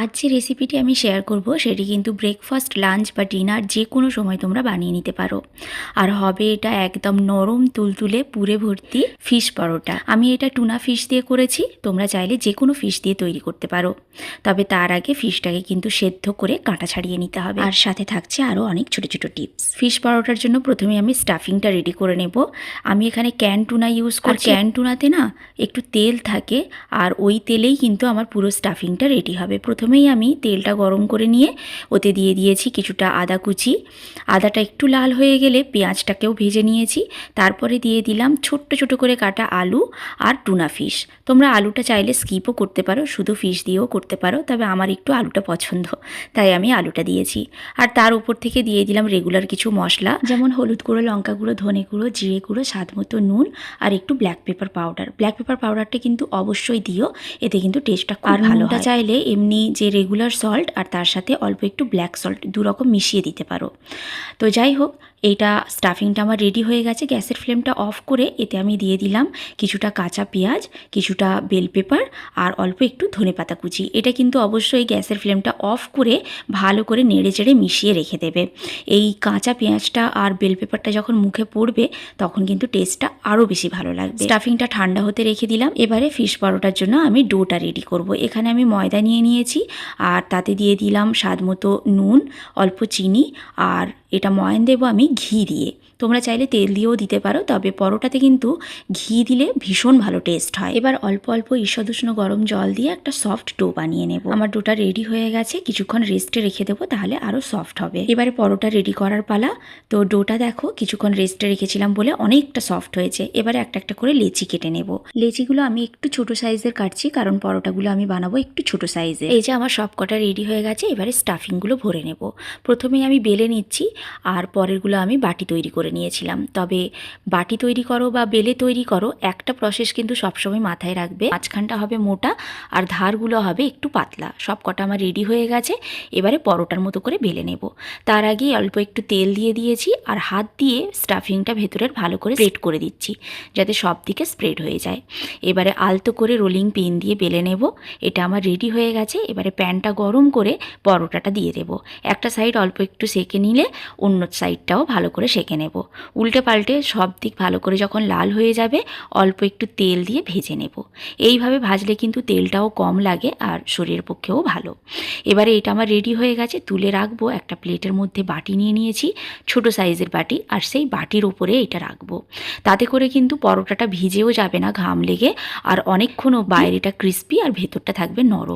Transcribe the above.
আজ যে রেসিপিটি আমি শেয়ার করব সেটি কিন্তু ব্রেকফাস্ট, লাঞ্চ বা ডিনার যে কোনো সময় তোমরা বানিয়ে নিতে পারো। আর হবে এটা একদম নরম তুলতুলে পুরে ভর্তি ফিশ পরোটা। আমি এটা টুনা ফিশ দিয়ে করেছি, তোমরা চাইলে যে কোনো ফিশ দিয়ে তৈরি করতে পারো। তবে তার আগে ফিশটাকে কিন্তু সেদ্ধ করে কাঁটা ছাড়িয়ে নিতে হবে, আর সাথে থাকছে আরও অনেক ছোটো ছোটো টিপস। ফিশ পরোটার জন্য প্রথমে আমি স্টাফিংটা রেডি করে নেব। আমি এখানে ক্যান টুনা ইউজ করছি। ক্যান টুনাতে না একটু তেল থাকে, আর ওই তেলেই কিন্তু আমার পুরো স্টাফিংটা রেডি হবে। প্রথমেই আমি তেলটা গরম করে নিয়ে ওতে দিয়ে দিয়েছি কিছুটা আদা কুচি। আদাটা একটু লাল হয়ে গেলে পেঁয়াজটাকেও ভেজে নিয়েছি। তারপরে দিয়ে দিলাম ছোট্ট ছোট করে কাটা আলু আর টুনা ফিশ। তোমরা আলুটা চাইলে স্কিপও করতে পারো, শুধু ফিশ দিয়েও করতে পারো, তবে আমার একটু আলুটা পছন্দ তাই আমি আলুটা দিয়েছি। আর তার উপর থেকে দিয়ে দিলাম রেগুলার কিছু মশলা, যেমন হলুদ গুঁড়ো, লঙ্কা গুঁড়ো, ধনে গুঁড়ো, জিরে গুঁড়ো, স্বাদ মতো নুন আর একটু black pepper powder. Black pepper পাউডারটা কিন্তু অবশ্যই দিও, এতে কিন্তু টেস্টটা খুব ভালো হয়। চাইলে এমনি যে রেগুলার সল্ট আর তার সাথে অল্প একটু ব্ল্যাক সল্ট দু রকম মিশিয়ে দিতে পারো। তো যাই হোক, এইটা স্টাফিংটা আমার রেডি হয়ে গেছে। গ্যাসের ফ্লেমটা অফ করে এতে আমি দিয়ে দিলাম কিছুটা কাঁচা পেঁয়াজ, কিছুটা বেল পেপার আর অল্প একটু ধনেপাতা কুচি। এটা কিন্তু অবশ্যই গ্যাসের ফ্লেমটা অফ করে ভালো করে নেড়ে চেড়ে মিশিয়ে রেখে দেবে। এই কাঁচা পেঁয়াজটা আর বেল পেপারটা যখন মুখে পড়বে তখন কিন্তু টেস্টটা আরও বেশি ভালো লাগবে। স্টাফিংটা ঠান্ডা হতে রেখে দিলাম। এবারে ফিশ পরোটার জন্য আমি ডোটা রেডি করব। এখানে আমি ময়দা নিয়ে নিয়েছি আর তাতে দিয়ে দিলাম স্বাদ মতো নুন, অল্প চিনি, আর এটা ময়ান দেবো আমি ঘি দিয়ে। তোমরা চাইলে তেল দিয়েও দিতে পারো, তবে পরোটাতে কিন্তু ঘি দিলে ভীষণ ভালো টেস্ট হয়। এবার অল্প অল্প ঈষদুষ্ণ গরম জল দিয়ে একটা সফট ডো বানিয়ে নেব। আমার ডোটা রেডি হয়ে গেছে, কিছুক্ষণ রেস্টে রেখে দেবো, তাহলে আরও সফট হবে। এবারে পরোটা রেডি করার পালা। তো ডোটা দেখো কিছুক্ষণ রেস্টে রেখেছিলাম বলে অনেকটা সফট হয়েছে। এবারে একটা একটা করে লেচি কেটে নেব। লেচিগুলো আমি একটু ছোট সাইজের কাটছি, কারণ পরোটাগুলো আমি বানাবো একটু ছোট সাইজে। এই যে আমার সব কটা রেডি হয়ে গেছে, এবারে স্টাফিংগুলো ভরে নেব। প্রথমেই আমি বেলে নিচ্ছি, আর পরেরগুলো আমি বাটি তৈরি করে নিয়েছিলাম। তবে বাটি তৈরি করো বা বেলে তৈরি করো, একটা প্রসেস কিন্তু সবসময় মাথায় রাখবে, মাঝখানটা হবে মোটা আর ধারগুলো হবে একটু পাতলা। সব কটা আমার রেডি হয়ে গেছে। এবারে পরোটার মতো করে বেলে নেব। তার আগে অল্প একটু তেল দিয়ে দিয়েছি, আর হাত দিয়ে স্টাফিংটা ভেতরের ভালো করে স্প্রেড করে দিচ্ছি, যাতে সব দিকে স্প্রেড হয়ে যায়। এবারে আলতো করে রোলিং পিন দিয়ে বেলে নেব। এটা আমার রেডি হয়ে গেছে। এবারে প্যানটা গরম করে পরোটাটা দিয়ে দেব। একটা সাইড অল্প একটু সেঁকে নিলে অন্য সাইডটাও ভালো করে সেঁকে নেব। উল্টে পাল্টে সব দিক ভালো করে যখন লাল হয়ে যাবে অল্প একটু তেল দিয়ে ভেজে নেব। এইভাবে ভাজলে কিন্তু তেলটাও কম লাগে আর শরীরের পক্ষেও ভালো। এবারে এটা আমার রেডি হয়ে গেছে, তুলে রাখবো। একটা প্লেটের মধ্যে বাটি নিয়ে নিয়েছি, ছোট সাইজের বাটি, আর সেই বাটির ওপরে এটা রাখবো। তাতে করে কিন্তু পরোটাটা ভিজেও যাবে না ঘাম লেগে, আর অনেকক্ষণও বাইরেটা ক্রিস্পি আর ভেতরটা থাকবে নরম।